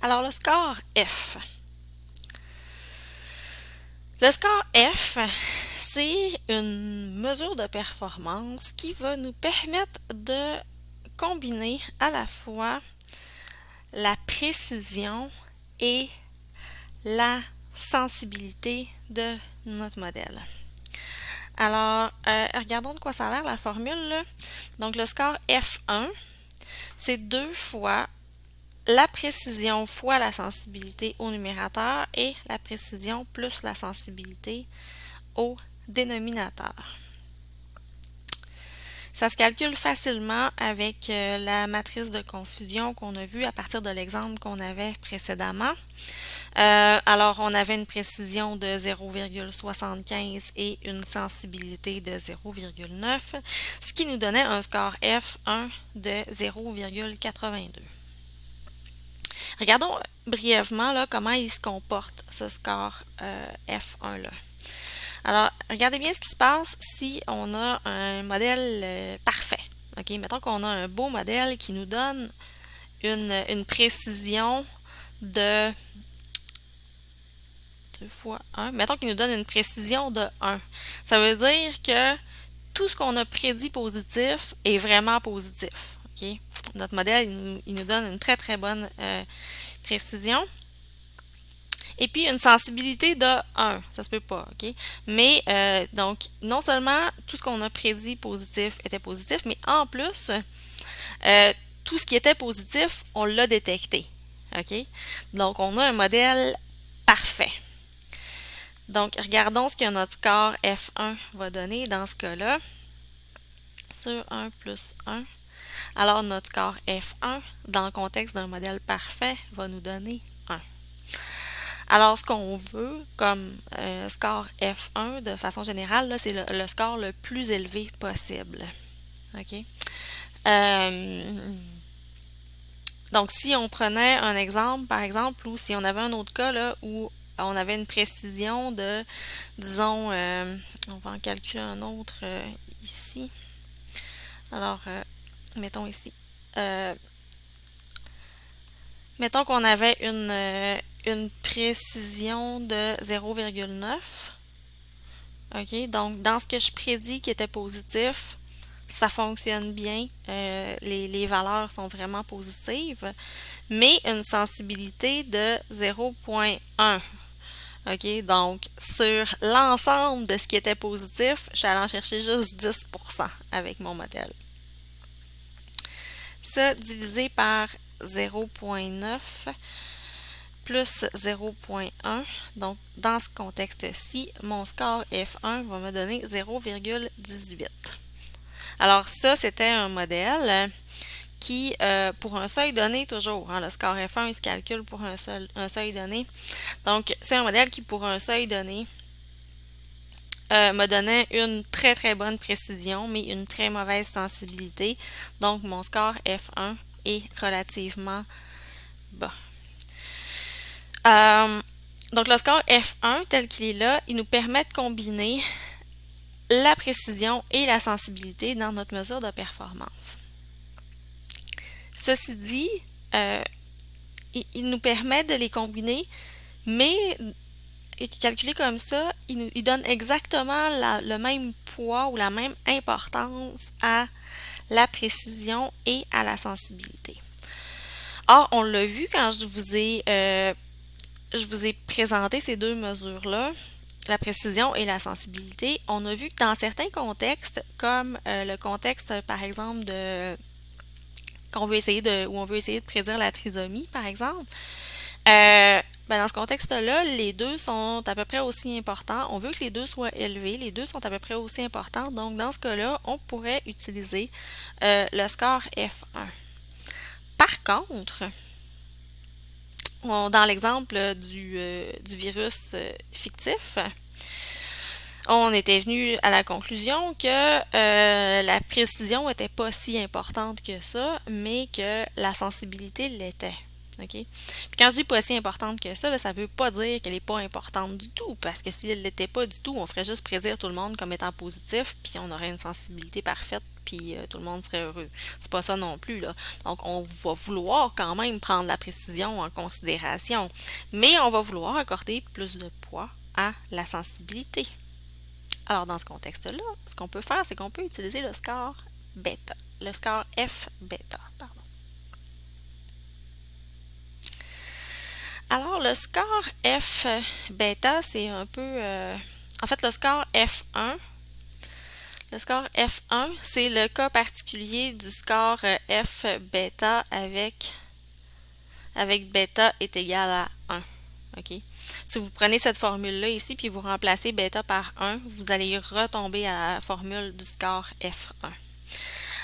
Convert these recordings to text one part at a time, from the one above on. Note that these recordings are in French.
Alors, le score F. Le score F, c'est une mesure de performance qui va nous permettre de combiner à la fois la précision et la sensibilité de notre modèle. Alors, regardons de quoi ça a l'air la formule, là. Donc, le score F1, c'est 2 fois la précision fois la sensibilité au numérateur et la précision plus la sensibilité au dénominateur. Ça se calcule facilement avec la matrice de confusion qu'on a vue à partir de l'exemple qu'on avait précédemment. Alors, on avait une précision de 0,75 et une sensibilité de 0,9, ce qui nous donnait un score F1 de 0,82. Regardons brièvement là, comment il se comporte, ce score F1-là. Alors, regardez bien ce qui se passe si on a un modèle parfait. OK? Mettons qu'on a un beau modèle qui nous donne une précision de 2 fois 1. Mettons qu'il nous donne une précision de 1. Ça veut dire que tout ce qu'on a prédit positif est vraiment positif. OK? Notre modèle, il nous donne une très très bonne précision. Et puis une sensibilité de 1, ça se peut pas, OK? Mais donc, non seulement tout ce qu'on a prédit positif était positif, mais en plus, tout ce qui était positif, on l'a détecté, OK? Donc, on a un modèle parfait. Donc, regardons ce que notre score F1 va donner dans ce cas-là. Sur 1 plus 1. Alors, notre score F1, dans le contexte d'un modèle parfait, va nous donner 1. Alors, ce qu'on veut comme score F1 de façon générale, c'est le score le plus élevé possible. OK? Donc, si on prenait un exemple, par exemple, ou si on avait un autre cas là, où on avait une précision de, disons, on va en calculer un autre ici. Alors, mettons ici. Mettons qu'on avait une précision de 0,9. OK? Donc, dans ce que je prédis qui était positif, ça fonctionne bien. Les valeurs sont vraiment positives. Mais une sensibilité de 0,1. OK? Donc, sur l'ensemble de ce qui était positif, je suis allée en chercher juste 10% avec mon modèle. Ça divisé par 0,9 plus 0,1. Donc, dans ce contexte-ci, mon score F1 va me donner 0,18. Alors, ça, c'était un modèle qui, pour un seuil donné, toujours, hein, le score F1, il se calcule pour un seuil donné. Donc, c'est un modèle qui, pour un seuil donné, me donnait une très très bonne précision, mais une très mauvaise sensibilité. Donc, mon score F1 est relativement bas. Donc, le score F1, tel qu'il est là, il nous permet de combiner la précision et la sensibilité dans notre mesure de performance. Ceci dit, il nous permet de les combiner, mais calculé comme ça, il donne exactement le même poids ou la même importance à la précision et à la sensibilité. Or, on l'a vu quand je vous ai présenté ces deux mesures-là, la précision et la sensibilité. On a vu que dans certains contextes, comme le contexte, par exemple, où on veut essayer de prédire la trisomie, par exemple, dans ce contexte-là, les deux sont à peu près aussi importants. On veut que les deux soient élevés. Les deux sont à peu près aussi importants. Donc, dans ce cas-là, on pourrait utiliser le score F1. Par contre, dans l'exemple du virus fictif, on était venu à la conclusion que la précision n'était pas si importante que ça, mais que la sensibilité l'était. Okay? Puis quand je dis pas si importante que ça, ça veut pas dire qu'elle n'est pas importante du tout, parce que si elle l'était pas du tout, on ferait juste prédire tout le monde comme étant positif, puis on aurait une sensibilité parfaite puis tout le monde serait heureux. C'est pas ça non plus, là. Donc, on va vouloir quand même prendre la précision en considération, mais on va vouloir accorder plus de poids à la sensibilité. Alors, dans ce contexte-là, ce qu'on peut faire, c'est qu'on peut utiliser le score bêta, le score F bêta, pardon. Alors, le score F bêta, c'est un peu... en fait, le score F1, c'est le cas particulier du score F bêta avec bêta est égal à 1. OK? Si vous prenez cette formule-là ici, puis vous remplacez bêta par 1, vous allez retomber à la formule du score F1.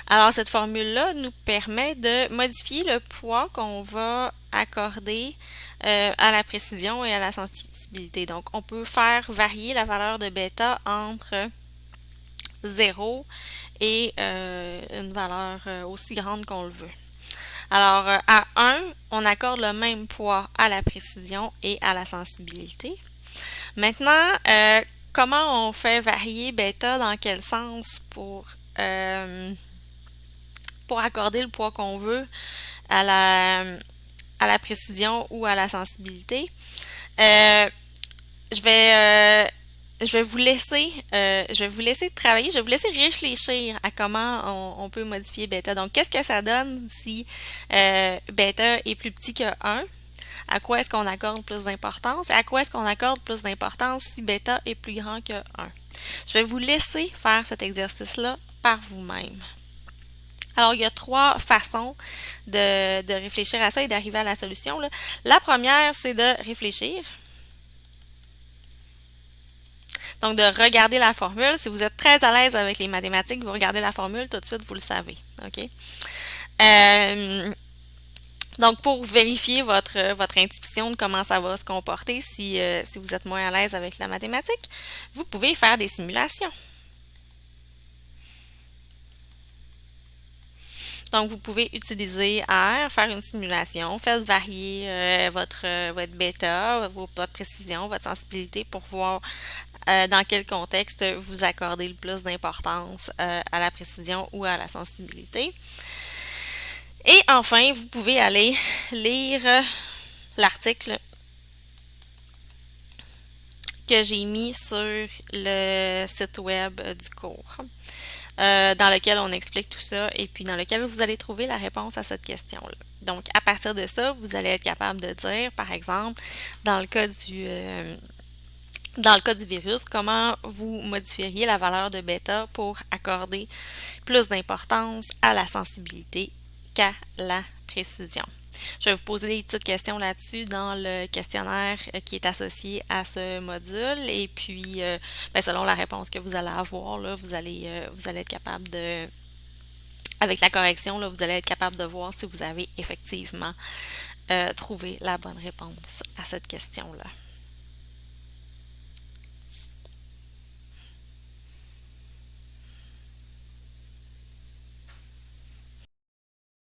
Alors, cette formule-là nous permet de modifier le poids qu'on va accorder à la précision et à la sensibilité. Donc, on peut faire varier la valeur de bêta entre 0 et une valeur aussi grande qu'on le veut. Alors, à 1, on accorde le même poids à la précision et à la sensibilité. Maintenant, comment on fait varier bêta, dans quel sens pour accorder le poids qu'on veut à la précision ou à la sensibilité? Je vais vous laisser travailler, je vais vous laisser réfléchir à comment on peut modifier bêta. Donc, qu'est-ce que ça donne si bêta est plus petit que 1? À quoi est-ce qu'on accorde plus d'importance? Et à quoi est-ce qu'on accorde plus d'importance si bêta est plus grand que 1? Je vais vous laisser faire cet exercice-là par vous-même. Alors, il y a 3 façons de réfléchir à ça et d'arriver à la solution, là. La première, c'est de réfléchir. Donc, de regarder la formule. Si vous êtes très à l'aise avec les mathématiques, vous regardez la formule, tout de suite, vous le savez. OK? Donc, pour vérifier votre intuition de comment ça va se comporter si vous êtes moins à l'aise avec la mathématique, vous pouvez faire des simulations. Donc, vous pouvez utiliser R, faire une simulation, faites varier votre bêta, votre précision, votre sensibilité pour voir dans quel contexte vous accordez le plus d'importance à la précision ou à la sensibilité. Et enfin, vous pouvez aller lire l'article que j'ai mis sur le site web du cours, dans lequel on explique tout ça et puis dans lequel vous allez trouver la réponse à cette question-là. Donc, à partir de ça, vous allez être capable de dire, par exemple, dans le cas du virus, comment vous modifieriez la valeur de bêta pour accorder plus d'importance à la sensibilité qu'à la précision. Je vais vous poser des petites questions là-dessus dans le questionnaire qui est associé à ce module et puis selon la réponse que vous allez avoir, là, vous allez être capable de, avec la correction, là, vous allez être capable de voir si vous avez effectivement trouvé la bonne réponse à cette question-là.